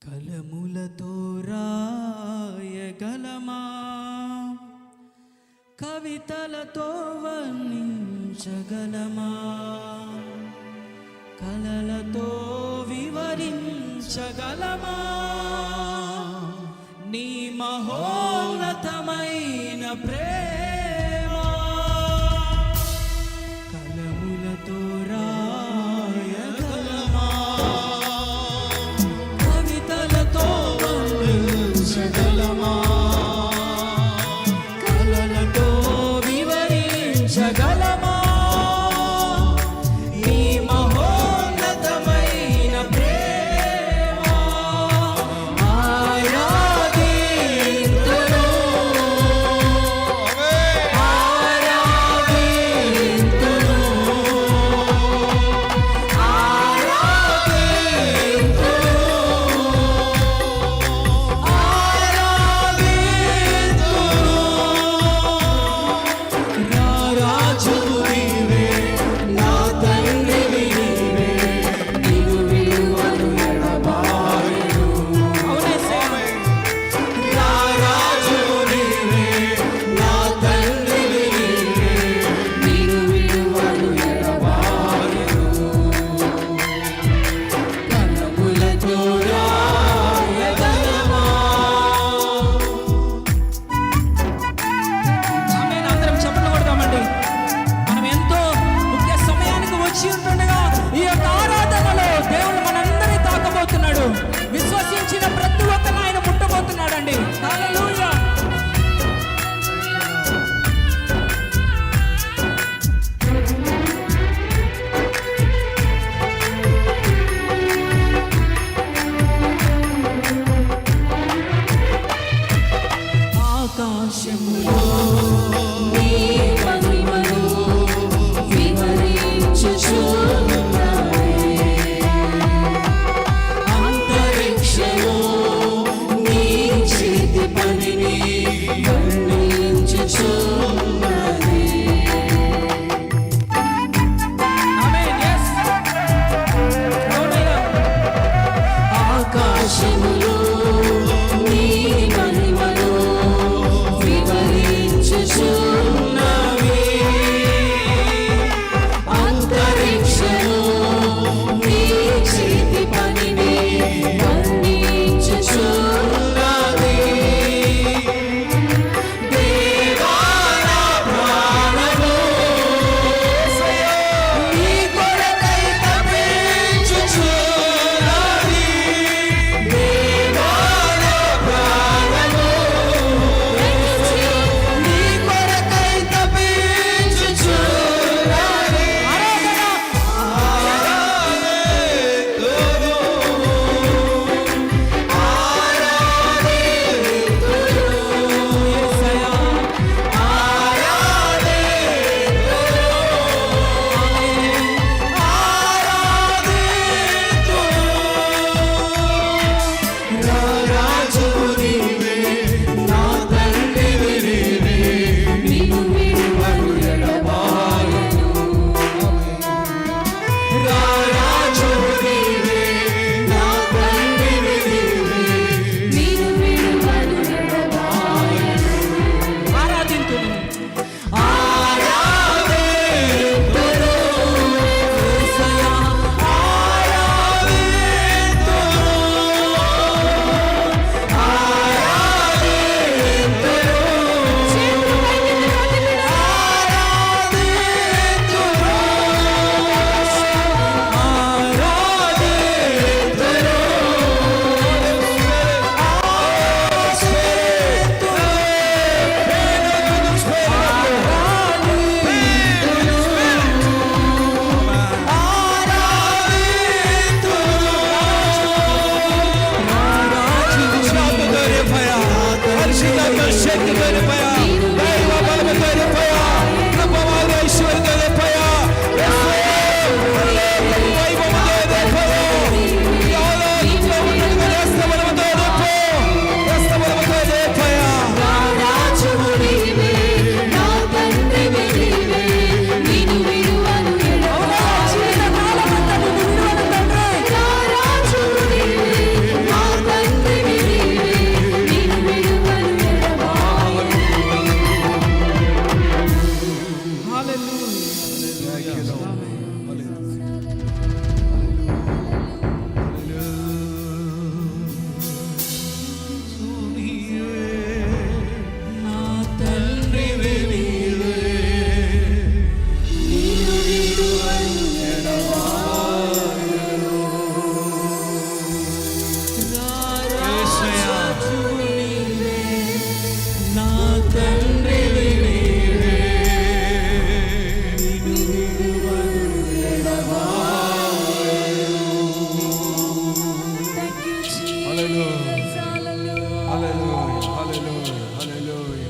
కలములతో రాయగలమా, కవితలతో వర్ణించగలమా, కలలతో వివరించగలమా నీ మహోన్నతమైన ప్రేమ. కలములతో రాయగలమా, కవితలతో వర్ణించగలమా, కలలతో వివరించగలమా నీ మహోన్నతమైన ప్రేమ. ఆరాధింతును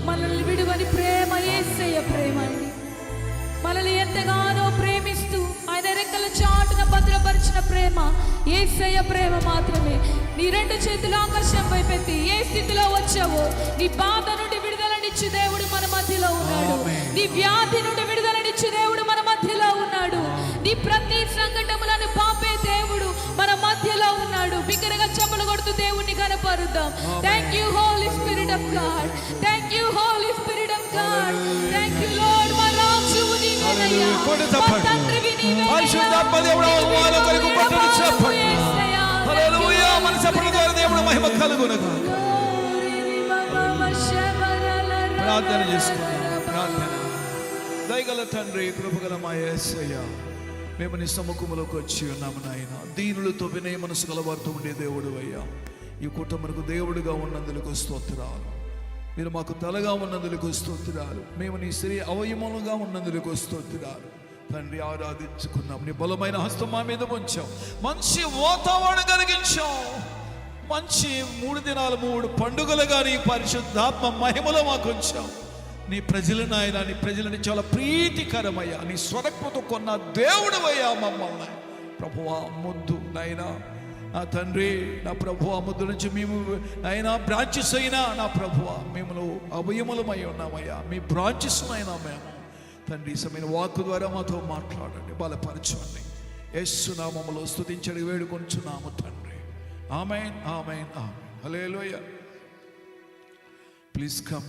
మనల్ని విడువని ప్రేమ యేసయ్య ప్రేమ అండి. మనల్ని ఎంతగానో ప్రేమిస్తూ ఆయన రెక్కల చాటున భద్రపరిచిన ప్రేమ యేసయ్య ప్రేమ మాత్రమే. నీ రెండు చేతులు ఆకాశం వైపెత్తి ఏ స్థితిలో వచ్చావో నీ బాధ నుండి విడుదలనిచ్చి దేవుడు మన మధ్యలో ఉన్నాడు. నీ వ్యాధి నుండి విడుదలనిచ్చి దేవుడు మన మధ్యలో ఉన్నాడు. నీ ప్రతి సంకటములను పాపే దేవుడు మన మధ్యలో ఉన్నాడు. బిగ్గరగా చప్పలు కొడుతూ దేవుణ్ణి కనపరుద్దాం. Thank you holy spirit of God, thank you holy spirit of God, thank you lord. మా రాజువు నీవేనయ్యా, మా తండ్రివి నీవేనయ్యా. పరిశుద్ధాత్మ దేవుడు వాళ్ళ కొరకు పట్టణ చెప్పండి. హల్లెలూయా. మన చెప్పడం ద్వారా దేవుడు మహిమ కలుగునుగా. ప్రార్థన చేసుకుందాం. ప్రార్థన. దయగల తండ్రి, కృపగల మా యేసయ్య, మేము నీ సముఖంలోకి వచ్చి ఉన్నాము నాయన. దీనులతో వినయ మనసు గలవారితో ఉండే దేవుడు అయ్యా. ఈ కుటుంబకు దేవుడిగా ఉన్నందుకు స్తోత్రాలు. మీరు మాకు తలగా ఉన్నందుకు స్తోత్రాలు. మేము నీ శరీర అవయములుగా ఉన్నందుకు స్తోత్రాలు. తండ్రి, ఆరాధించుకున్నాం. నీ బలమైన హస్తం మా మీద ఉంచాం. మంచి వాతావరణం కలిగించాం. మంచి 3 దినాలు 3 పండుగలుగా నీ పరిశుద్ధాత్మ మహిమలో మాకు ఉంచాం. నీ ప్రజలను ఆయన, నీ ప్రజలని చాలా ప్రీతికరమయ్యా. నీ స్వరక్మతో కొన్న దేవుడు అయ్యా మమ్మల్ని. ప్రభువా ముద్దు నాయనా, నా తండ్రి, నా ప్రభువా ముద్దు నుంచి మేము ఆయన బ్రాంచెస్ అయినా నా ప్రభువా మేము అవయములమై ఉన్నామయ్యా. మీ బ్రాంచెస్ అయినా మేము తండ్రి సమయం వాక్కు ద్వారా మాతో మాట్లాడండి, బలపరచండి. యేసు నామములో స్తుతించడి వేడుకొంచున్నాము తండ్రి. ఆమేన్, ఆమేన్, ఆమేన్. హల్లెలూయా. Please come.